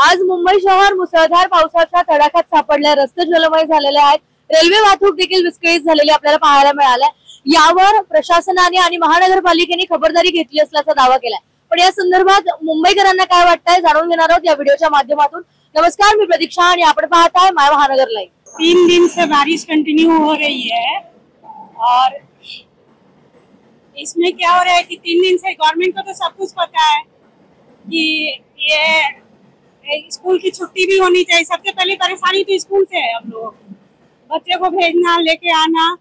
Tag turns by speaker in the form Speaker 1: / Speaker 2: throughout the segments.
Speaker 1: आज मुंबई शहर मुसळधार पावसाच्या तडाख्यात सापडले, रस्ते जलमय झालेले आहेत, रेल्वे वाहतूक देखील विस्कळीत झालेली आपल्याला पाहायला मिळालंय। यावर प्रशासनाने आणि महानगरपालिकेने खबरदारी घेतली असल्याचा दावा केलाय। पण या संदर्भात मुंबईकरांना काय वाटतंय जाणून घेणार आहोत या व्हिडिओच्या माध्यमातून। नमस्कार, मी प्रतीक्षा आणि आपण पाहताय माय महानगर लाईव्ह।
Speaker 2: 3 दिन से बारिश कंटिन्यू हो रही है और इसमें क्या हो रहा है कि 3 दिन से गवर्नमेंट को तो सब कुछ पता है कि ये स्कूल की छुट्टी भी होनी चाहिए। सबसे पहले परेशानी तो स्कूल से है, हम लोग बच्चे को भेजना लेके आना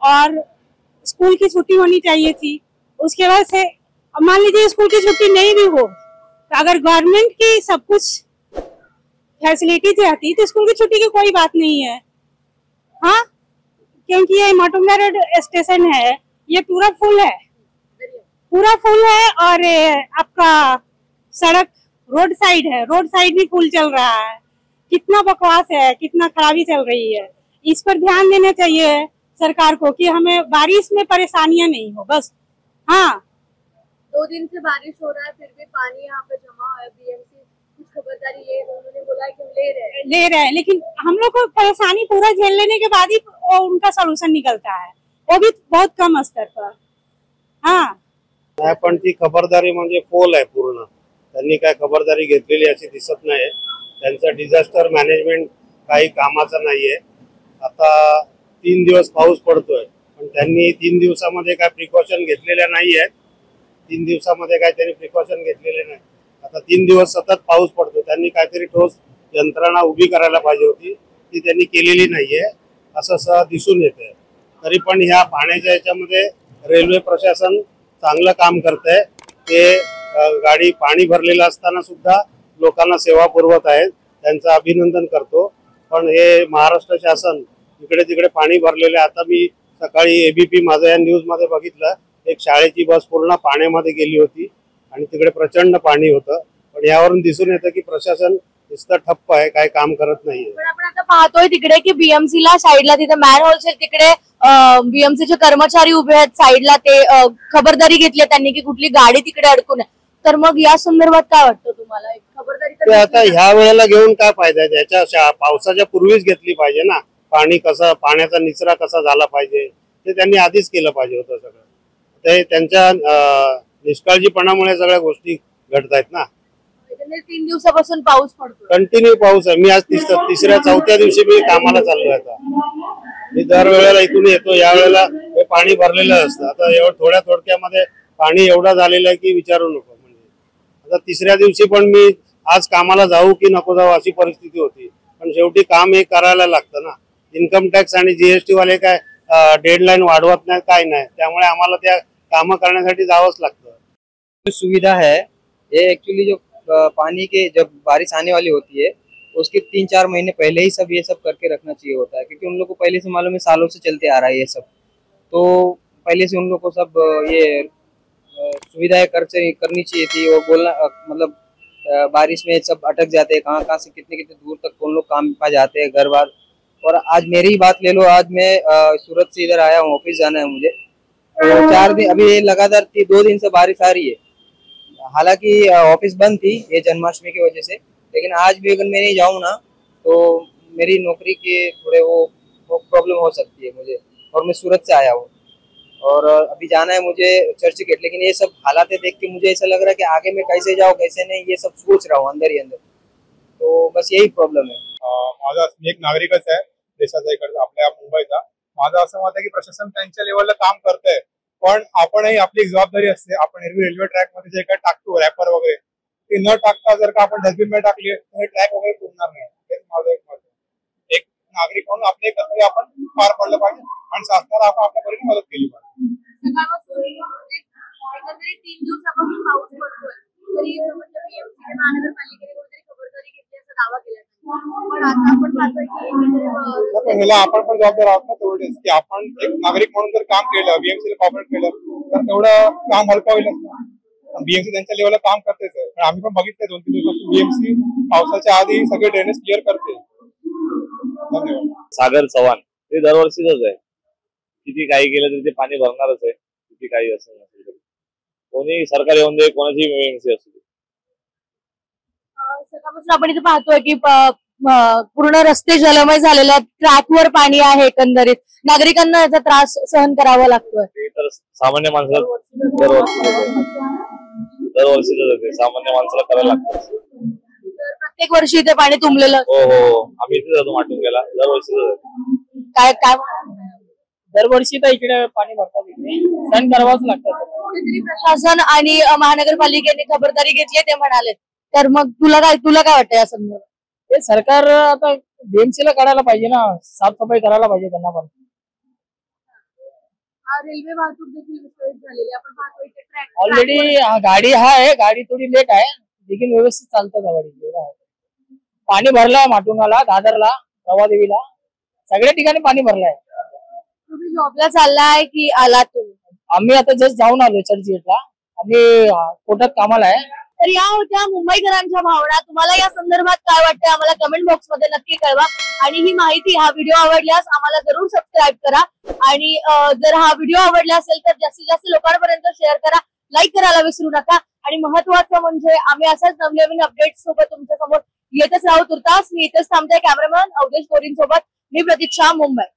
Speaker 2: और स्कूल की छुट्टी होनी चाहिए थी। उसके बाद से मान लीजिए स्कूल की छुट्टी नहीं भी हो तो अगर गवर्नमेंट की सब कुछ फैसिलिटीज रहती तो स्कूल की छुट्टी की कोई बात नहीं है। हाँ, क्योंकि ये माटुंगा रोड स्टेशन है, ये पूरा फुल है और आपका सड़क रोड साइड है, रोड साइड भी फुल चल रहा है। कितना बकवास है, कितना खराबी चल रही है। इस पर ध्यान देना चाहिए सरकार को कि हमें बारिश में परेशानियां नहीं हो बस। हाँ,
Speaker 1: 2 दिन से बारिश हो रहा है, फिर भी पानी यहाँ पे जमा है। बीएमसी कुछ खबरदारी ले, उन्होंने बोला है कि ले रहे हैं,
Speaker 2: लेकिन हम लोग को परेशानी पूरा झेल लेने के बाद ही उनका सोल्यूशन निकलता है, वो भी बहुत कम स्तर पर। हाँ,
Speaker 3: पण ती खबरदारी म्हणजे फोल आहे पूर्ण। त्यांनी काय खबरदारी घेतलेली अशी दिसत नाही। त्यांचं डिझास्टर मॅनेजमेंट काही कामाचं नाहीये। आता 3 दिवस पाऊस पडतोय, पण त्यांनी 3 दिवसामध्ये काय प्रिकॉशन घेतलेल्या नाहीये। 3 दिवसामध्ये काय त्यांनी प्रिकॉशन घेतलेले नाही। आता 3 दिवस सतत पाऊस पडतो, त्यांनी काहीतरी ठोस यंत्रणा उभी करायला पाहिजे होती, ती त्यांनी केलेली नाहीये असं दिसून येतंय। तरी पण ह्या पाण्याच्या याच्यामध्ये रेल्वे प्रशासन चांगलं काम करतंय। ते गाडी पाणी भरलेलं असताना सुद्धा लोकांना सेवा पुरवत आहेत, त्यांचं अभिनंदन करतो। पण हे महाराष्ट्र शासन इकडे तिकडे पाणी भरलेले। आता मी सकाळी एबीपी माझा या न्यूज मध्ये बघितलं, एक शाळेची बस पूर्ण पाण्यामध्ये गेली होती आणि तिकडे प्रचंड पाणी होतं। पण यावरून दिसून येतं की प्रशासन नुसतं ठप्प आहे, काय काम करत नाहीये।
Speaker 1: पण आपण आता पाहतोय तिकडे की बीएमसी ला साइडला तिथे मॅनहोल्स आहेत, तिकडे बीएमसी चे कर्मचारी उभे आहेत साइडला। ते खबरदारी घेतली त्यांनी की कुठली गाडी तिकडे अडकू नये। तर मग या संदर्भात काय वाटतं तुम्हाला? एक खबरदारी
Speaker 3: आता ह्या वेळेला घेऊन काय फायदा आहे? त्याच्या पावसाच्या पूर्वीच घेतली पाहिजे ना। पाण्याचा निचरा कसा झाला पाहिजे ते त्यांनी आधीच केलं पाहिजे होतं सगळं। ते त्यांच्या निष्काळजीपणामुळे सगळ्या गोष्टी घडतायत ना।
Speaker 1: 3 दिवसापासून पाऊस पडतो,
Speaker 3: कंटिन्यू पाऊस आहे। मी आज तिसऱ्या चौथ्या दिवशी मी कामाला चाललोय। आता मी दरवेळेला इथून येतो, या वेळेला हे पाणी भरलेलं असतं। आता थोड्या थोडक्यामध्ये पाणी एवढं झालेलं आहे की विचारू नको। म्हणजे आता तिसऱ्या दिवशी पण मी आज कामाला जाऊ की नको जाऊ अशी परिस्थिती होती। पण शेवटी काम हे करायला लागतं ना। इन्कम टॅक्स आणि जीएसटी वाले काय डेडलाईन वाढवत नाही, काय नाही, त्यामुळे आम्हाला त्या काम करण्यासाठी जावंच लागतं।
Speaker 4: सुविधा है ये एक्चुअली जो पानी के जब बारिश आने वाली होती है उसके 3-4 महीने पहले ही सब ये सब करके रखना चाहिए होता है, क्योंकि उन लोग को पहले से मालूम है, सालों से चलते आ रहा है ये सब। तो पहले से उन लोग को सब ये सुविधाएं करनी चाहिए थी। और बोलना मतलब बारिश में सब अटक जाते हैं, कहाँ से कितने दूर तक उन लोग काम पा जाते हैं घर बार। और आज मेरी ही बात ले लो, आज मैं सूरत से इधर आया हूँ, ऑफिस जाना है मुझे। तो 4 दिन अभी लगातार 2 दिन से बारिश आ रही है। हालांकि ऑफिस बंद थी ये जन्माष्टमी की वजह से, लेकिन आज भी अगर मैं नहीं जाऊँ ना तो मेरी नौकरी के थोड़े वो प्रॉब्लम हो सकती है मुझे। और मैं सूरत से आया हूँ और अभी जाना है मुझे चर्च गेट। लेकिन ये सब हालात देख के मुझे ऐसा लग रहा है कि आगे मैं कैसे जाऊँ कैसे नहीं, ये सब सोच रहा हूँ अंदर ही अंदर। तो बस यही प्रॉब्लेम है।
Speaker 5: माझा एक नागरिकच आहे देशाचा, इकडचा आपल्या मुंबईचा। माझं असं मत आहे की प्रशासन त्यांच्या लेवलला काम करतंय, पण आपणही आपली एक जबाबदारी असते। आपण रेल्वे ट्रॅक मध्ये जे काही टाकतो रॅपर वगैरे, ते न टाकता जर का आपण डस्टबिन मध्ये टाकले तर हे ट्रॅक वगैरे पुरणार नाही। हेच माझं एक मत आहे। एक नागरिक म्हणून आपले कर्तव्य आपण पार पाडलं पाहिजे आणि शासनाला आपण आपल्या परीने मदत केली पाहिजे।
Speaker 1: एकंदरीत 3 दिवसापासून पाऊस पडतोय, तरी बीएमसी महानगरपालिकेने कुठेतरी खबरदारी घेतली असा दावा केला। पण आता आपण पाहतोय की
Speaker 5: ह्याला आपण पण जबाबदार आहोत ना तेवढेच, की आपण एक नागरिक म्हणून जर काम केलं, बीएमसी ला कॉपरेट केलं तर तेवढं काम हलका होईल ना। बीएमसी त्यांच्या लेवलला काम करतेच आहे, पण आम्ही पण बघितलंय 2-3 दिवसापासून बीएमसी पावसाच्या आधी सगळे ड्रेनेज क्लिअर करते। धन्यवाद।
Speaker 6: सागर चव्हाण ते दरवर्षीच आहे, किती काही केलं तरी ते पाणी भरणारच आहे, किती काही असेल नसेल तरी। कोणी सरकार येऊन दे, कोणाची बीएमसी असू दे।
Speaker 1: सकाळपासून आपण इथे पाहतोय की पूर्ण रस्ते जलमय झालेले आहेत, ट्रॅकवर पाणी आहे, एकंदरीत नागरिकांना याचा त्रास सहन करावा लागतोय.
Speaker 6: ते तर सामान्य माणसाला दरवर्षीच होते, सामान्य माणसाला करायला लागतं.
Speaker 1: प्रत्येक वर्षी इथे पाणी तुंबलेलं
Speaker 6: हो हो, आम्ही इथे जातो माटुंग्याला दरवर्षी.
Speaker 1: काय काय
Speaker 7: दरवर्षी तर इकडे पाणी भरतात, इकडे सहन करावाच लागतं.
Speaker 1: कुठेतरी प्रशासन आणि महानगरपालिकेने खबरदारी घेतली ते म्हणाले, तर मग तुला काय वाटतं या संदर्भात?
Speaker 7: ते सरकार आता बीएमसी ला काढायला पाहिजे ना, साफसफाई करायला पाहिजे त्यांना पण.
Speaker 1: रेल्वे वाहतूक देखील विस्कळीत झालेली आपण पाहतो इथे ट्रॅक
Speaker 7: ऑलरेडी गाडी आहे, गाडी थोडी लेट आहे, देखील व्यवस्थित चालतं गाडी. पाणी भरलंय माटुंगाला, दादरला, रवादेवीला, सगळ्या ठिकाणी पाणी भरलंय.
Speaker 1: तुम्ही जॉबला चाललाय की आलात तुम्ही?
Speaker 7: आम्ही आता जस्ट जाऊन आलो चर्चगेटला, आम्ही कोर्टात कामाला आहे.
Speaker 1: तर या होत्या मुंबईकरांच्या भावना. तुम्हाला या संदर्भात काय वाटतं आम्हाला कमेंट बॉक्स मध्ये नक्की कळवा. आणि ही माहिती, हा व्हिडिओ आवडल्यास आम्हाला जरूर सबस्क्राईब करा. आणि जर हा व्हिडिओ आवडला असेल तर जास्तीत जास्त लोकांपर्यंत शेअर करा, लाईक करायला विसरू नका. आणि महत्वाचं म्हणजे आम्ही अशाच नवनवीन अपडेट्स सोबत तुमच्या समोर येतच राहू. तुर्तास मी इथेच थांबते. कॅमेरामॅन अवधेश कोरीन सोबत मी प्रतीक्षा, मुंबई.